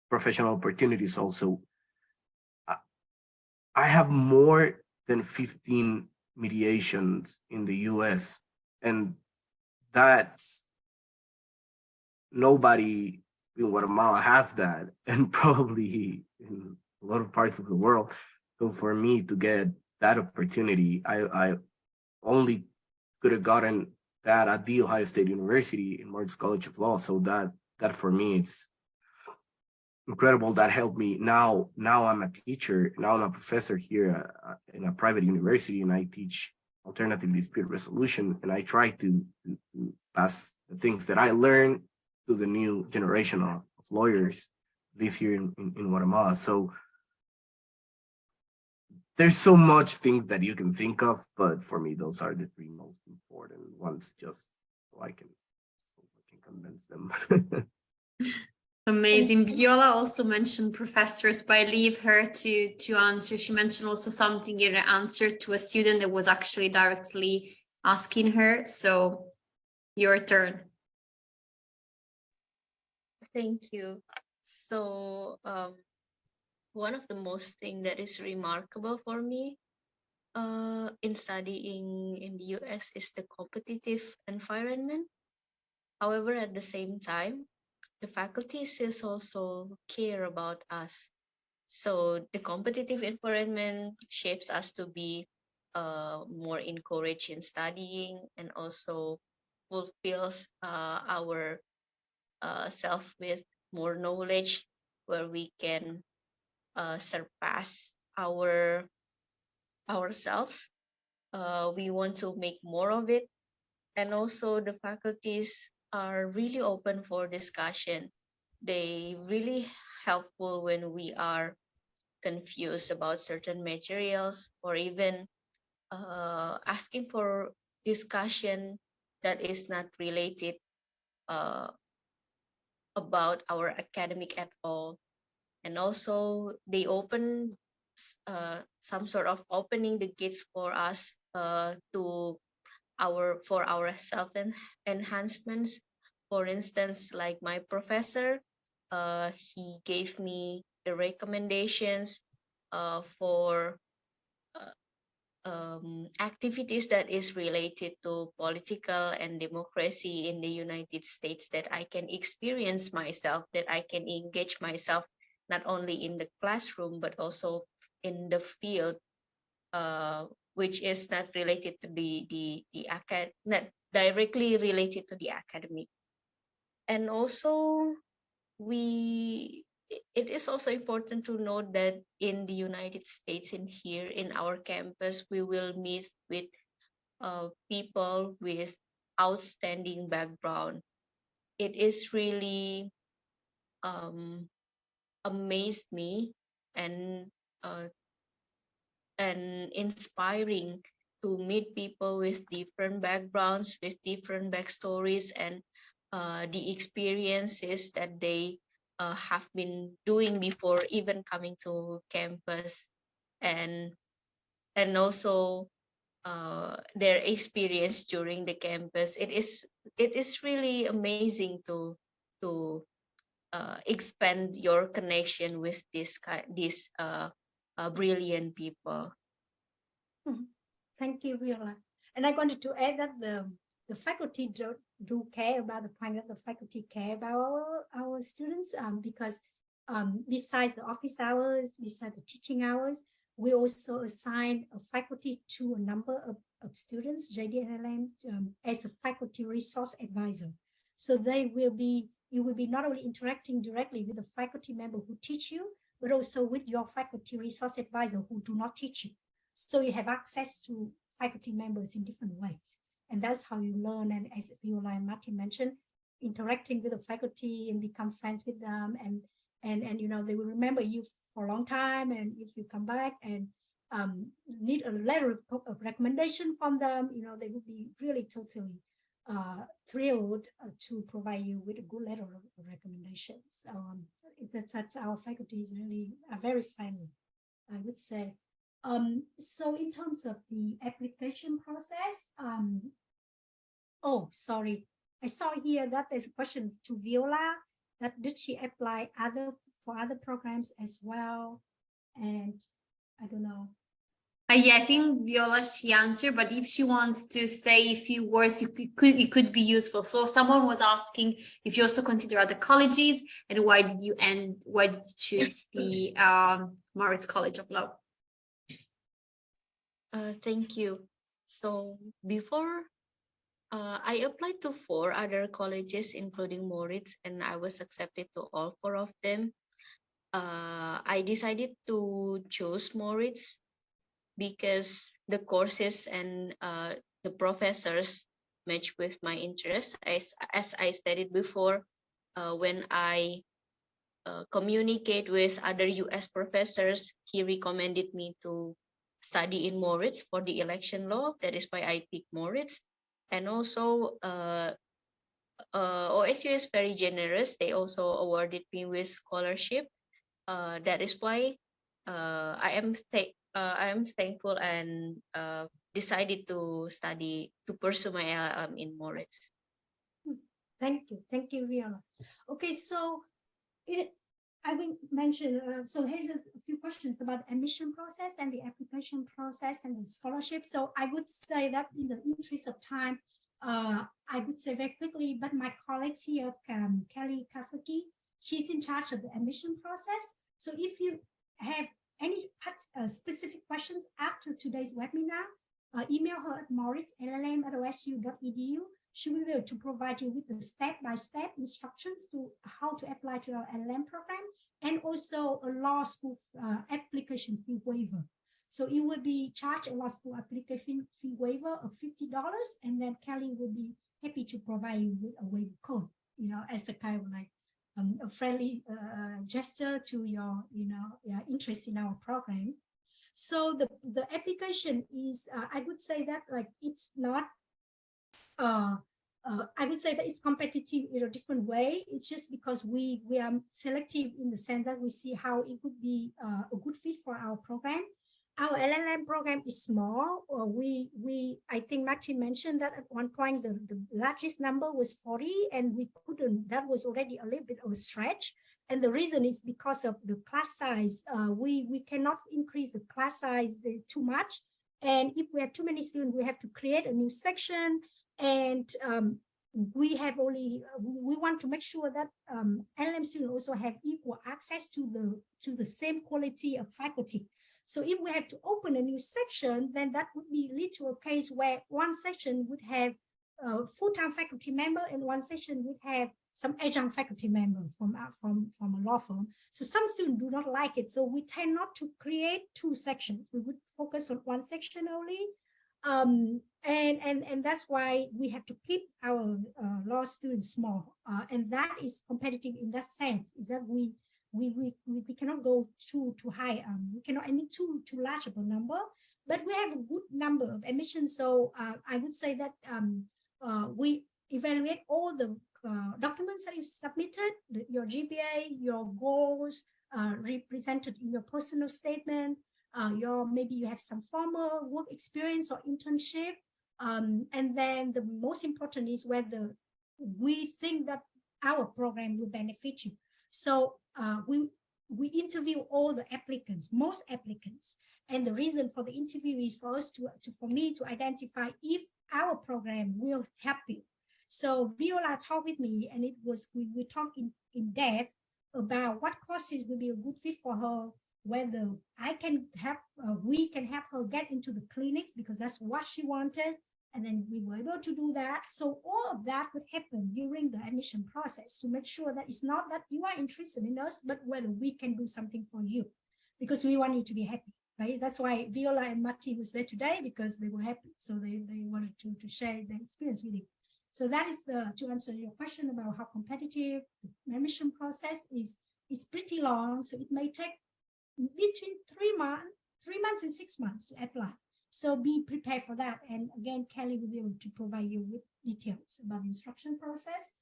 professional opportunities also. I have more than 15 mediations in the US, and that's nobody in Guatemala has that, and probably in a lot of parts of the world. So for me to get that opportunity, I only could have gotten that at the Ohio State University in Moritz College of Law. So that for me, it's incredible. That helped me. Now I'm a teacher. Now I'm a professor here in a private university, and I teach alternative dispute resolution. And I try to pass the things that I learned to the new generation of lawyers this year in Guatemala. So there's so much things that you can think of, but for me, those are the three most important ones, just so I can convince them. Amazing. Viola also mentioned professors, but I leave her to answer. She mentioned also something in her answer to a student that was actually directly asking her. So your turn. Thank you. So one of the most thing that is remarkable for me in studying in the US is the competitive environment. However, at the same time, the faculties is also care about us. So the competitive environment shapes us to be more encouraged in studying, and also fulfills our self with more knowledge, where we can surpass ourselves. We want to make more of it, and also the faculties are really open for discussion. They really helpful when we are confused about certain materials, or even asking for discussion that is not related about our academic at all. And also they open some sort of opening the gates for us to our self enhancements. For instance, like my professor, he gave me the recommendations for activities that is related to political and democracy in the United States, that I can experience myself, that I can engage myself not only in the classroom but also in the field, which is not related to not directly related to the academic. And also it is also important to note that in the United States, in here in our campus, we will meet with people with outstanding background. It is really amazed me and inspiring to meet people with different backgrounds, with different backstories, and the experiences that they have been doing before even coming to campus, and also their experience during the campus. It is really amazing to expand your connection with these brilliant people. Thank you, Viola. And I wanted to add that the faculty do care about the point that the faculty care about our students, because besides the office hours, besides the teaching hours, we also assign a faculty to a number of students, JD and LLM, as a faculty resource advisor. So you will be not only interacting directly with the faculty member who teach you, but also with your faculty resource advisor who do not teach you. So you have access to faculty members in different ways. And that's how you learn. And as Viola and Martin mentioned, interacting with the faculty and become friends with them, and you know, they will remember you for a long time. And if you come back and need a letter of recommendation from them, you know, they would be really totally thrilled to provide you with a good letter of recommendations. That's our faculty is really very friendly, I would say. So in terms of the application process, oh, sorry, I saw here that there's a question to Viola, that did she apply for other programs as well? And I don't know. Yeah, I think Viola, she answered, but if she wants to say a few words, it could be useful. So someone was asking if you also consider other colleges, and why did you choose the Moritz College of Law? Thank you. So before, I applied to 4 other colleges, including Moritz, and I was accepted to all 4 of them. I decided to choose Moritz because the courses and the professors match with my interests. As I stated before, when I communicate with other US professors, he recommended me to study in Moritz for the election law. That is why I picked Moritz. And also, OSU is very generous. They also awarded me with scholarship. That is why I am thankful and decided to pursue my LLM in Moritz. Thank you, Viola. Okay, so I will mention, so here's a few questions about the admission process and the application process and the scholarship. So I would say that in the interest of time, I would say very quickly, but my colleague here, Kelly Kafaki, she's in charge of the admission process. So if you have any specific questions after today's webinar, email her at moritz@llm@osu.edu. She will be able to provide you with the step-by-step instructions to how to apply to our LLM program, and also a law school application fee waiver. So it will be charged a law school application fee waiver of $50, and then Kelly will be happy to provide you with a waiver code, you know, as a kind of like a friendly gesture to your, you know, interest in our program. So the application is, I would say that like it's not. I would say that it's competitive in a different way. It's just because we are selective in the sense that we see how it could be a good fit for our program. Our LLM program is small. I think Martin mentioned that at one point the largest number was 40, and we couldn't. That was already a little bit of a stretch. And the reason is because of the class size. We cannot increase the class size too much. And if we have too many students, we have to create a new section. And we want to make sure that LLM students also have equal access to the same quality of faculty. So if we have to open a new section, then that would lead to a case where one section would have a full-time faculty member and one section would have some adjunct faculty member from a law firm. So some students do not like it. So we tend not to create 2 sections. We would focus on one section only. And that's why we have to keep our law students small. And that is competitive in that sense, is that we cannot go too high. We cannot admit too large of a number, but we have a good number of admissions. So I would say that we evaluate all the documents that you submitted, your GPA, your goals represented in your personal statement, maybe you have some formal work experience or internship. And then the most important is whether we think that our program will benefit you. So we interview all the applicants, most applicants. And the reason for the interview is for us for me to identify if our program will help you. So Viola talked with me, and we talked in depth about what courses will be a good fit for her, whether we can help her get into the clinics because that's what she wanted. And then we were able to do that. So all of that would happen during the admission process to make sure that it's not that you are interested in us, but whether we can do something for you, because we want you to be happy, right? That's why Viola and Martin was there today, because they were happy. So they wanted to share their experience with you. So that is to answer your question about how competitive the admission process is. It's pretty long, so it may take between 3 months and 6 months to apply. So be prepared for that. And again, Kelly will be able to provide you with details about the instruction process.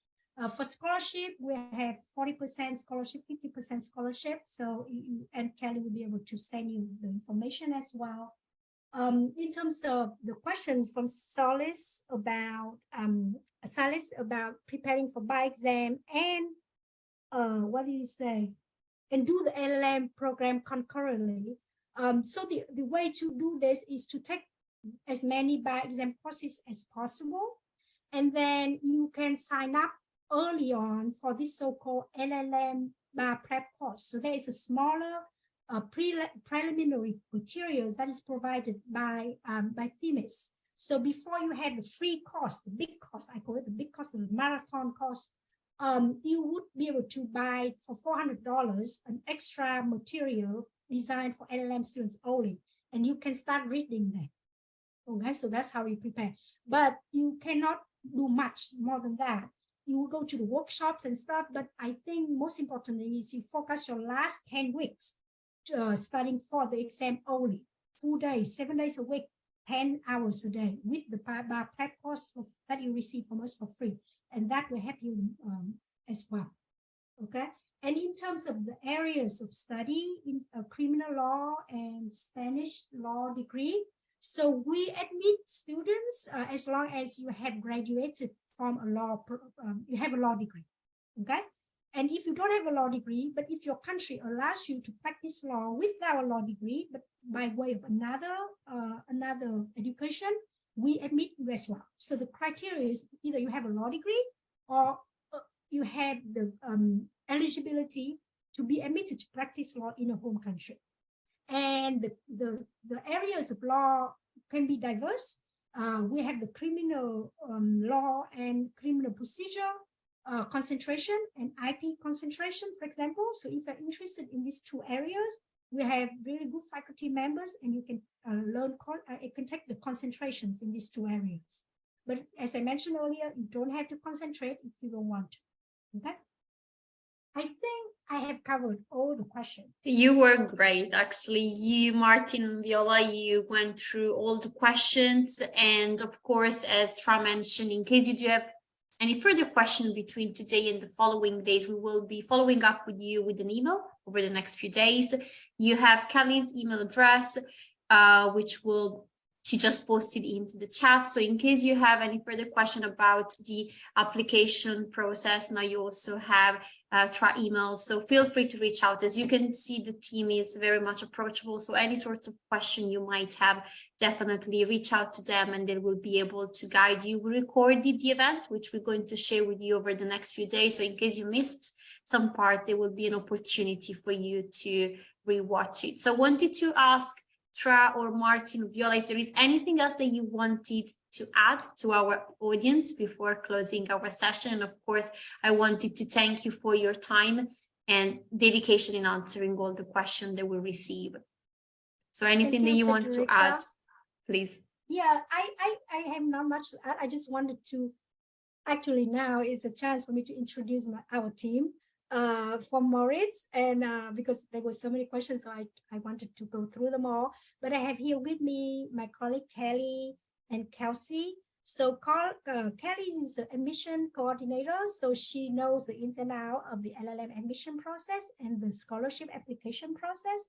For scholarship, we have 40% scholarship, 50% scholarship. So, and Kelly will be able to send you the information as well. In terms of the questions from Solis about preparing for bar exam and what do you say? And do the LLM program concurrently. So the way to do this is to take as many bar exam courses as possible. And then you can sign up early on for this so-called LLM bar prep course. So there is a smaller preliminary materials that is provided by Themis. So before you have the free course, the big course, I call it the big course, the marathon course, you would be able to buy for $400 an extra material designed for LLM students only, and you can start reading them. Okay, so that's how you prepare. But you cannot do much more than that. You will go to the workshops and stuff, but I think most importantly is you focus your last 10 weeks studying for the exam only. Full days, 7 days a week, 10 hours a day with the bar prep course that you receive from us for free. And that will help you as well, okay? And in terms of the areas of study in criminal law and Spanish law degree, so we admit students as long as you have graduated from a law, you have a law degree, okay? And if you don't have a law degree, but if your country allows you to practice law without a law degree, but by way of another education, we admit you as well. So the criteria is either you have a law degree or you have the eligibility to be admitted to practice law in a home country. And the areas of law can be diverse. We have the criminal law and criminal procedure concentration and IP concentration, for example. So if you're interested in these two areas, we have really good faculty members, and you can you can take the concentrations in these two areas. But as I mentioned earlier, you don't have to concentrate if you don't want to. Okay. I think I have covered all the questions. You were great, actually. You, Martin, Viola, you went through all the questions. And of course, as Tra mentioned, in case you do have any further questions between today and the following days, we will be following up with you with an email over the next few days. You have Kelly's email address, which she just posted into the chat. So in case you have any further question about the application process, now you also have Tra emails. So feel free to reach out. As you can see, the team is very much approachable. So any sort of question you might have, definitely reach out to them and they will be able to guide you. We recorded the event, which we're going to share with you over the next few days. So in case you missed some part, there will be an opportunity for you to rewatch it. So I wanted to ask Tra or Martin, Viola, if there is anything else that you wanted to add to our audience before closing our session. Of course, I wanted to thank you for your time and dedication in answering all the questions that we receive. So anything that you want to add, please. Yeah, I have not much to add. I just wanted to, actually now is a chance for me to introduce our team. From Moritz, and because there were so many questions, so I wanted to go through them all. But I have here with me my colleague Kelly and Kelsey. So Kelly is the admission coordinator, so she knows the ins and outs of the LLM admission process and the scholarship application process.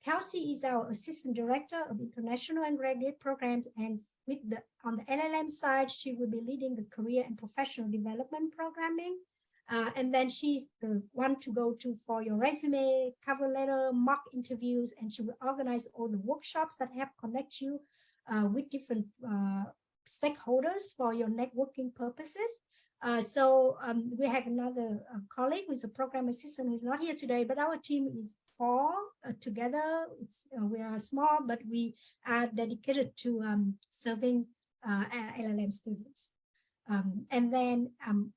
Kelsey is our assistant director of international and graduate programs, and on the LLM side, she will be leading the career and professional development programming. And then she's the one to go to for your resume, cover letter, mock interviews, and she will organize all the workshops that help connect you with different stakeholders for your networking purposes. We have another colleague who is a program assistant who is not here today, but our team is 4 together. We are small, but we are dedicated to serving LLM students. And then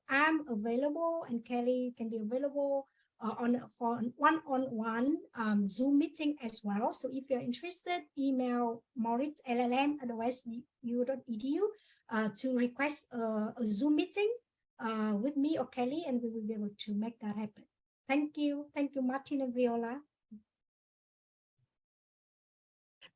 I'm available, and Kelly can be available for one-on-one Zoom meeting as well. So if you're interested, email moritz@lm@osu.edu to request a Zoom meeting with me or Kelly, and we will be able to make that happen. Thank you. Thank you, Martin and Viola.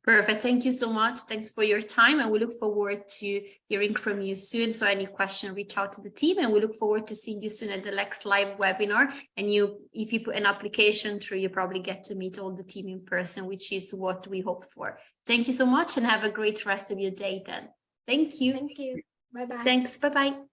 Perfect. Thank you so much. Thanks for your time. And we look forward to hearing from you soon. So any question, reach out to the team, and we look forward to seeing you soon at the next live webinar. And if you put an application through, you probably get to meet all the team in person, which is what we hope for. Thank you so much, and have a great rest of your day then. Thank you. Thank you. Bye-bye. Thanks. Bye-bye.